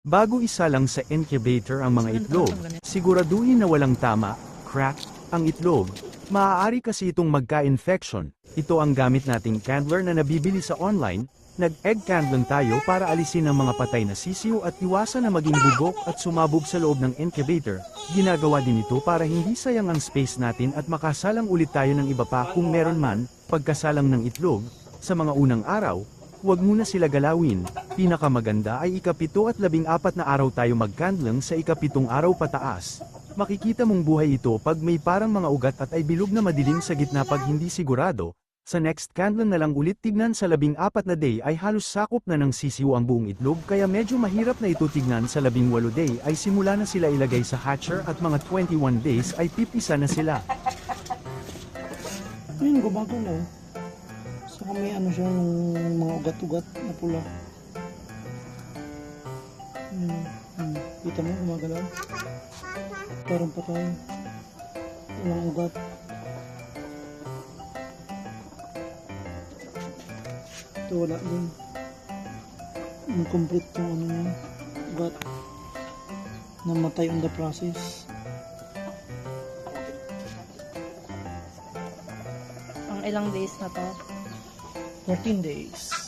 Bago isalang sa incubator ang mga itlog, siguraduhin na walang tama, crack, ang itlog. Maaari kasi itong magka-infection. Ito ang gamit nating candler na nabibili sa online. Nag-egg candling tayo para alisin ang mga patay na sisiw at iwasan na maging bugok at sumabog sa loob ng incubator. Ginagawa din ito para hindi sayang ang space natin at makasalang ulit tayo ng iba pa kung meron man. Pagkasalang ng itlog, sa mga unang araw, huwag muna sila galawin. Pinakamaganda ay ika-7 at 14 na araw tayo mag-candling sa ika-7 araw pataas. Makikita mong buhay ito pag may parang mga ugat at ay bilog na madilim sa gitna pag hindi sigurado. Sa next candling na lang ulit tignan sa 14 na day ay halos sakop na ng sisiw ang buong itlog kaya medyo mahirap na ito tignan sa 18 day ay simula na sila ilagay sa hatcher at mga 21 days ay pipisa na sila. Ayun, gumago na. Saka may ano siya, yung mga ugat-ugat na pula. Kita mo, gumagalaw. Parang patay. Walang ugat. Ito wala din. Incomplete yung ano niya. Ugat. Namatay on the process. Ang ilang days na to? 14 days.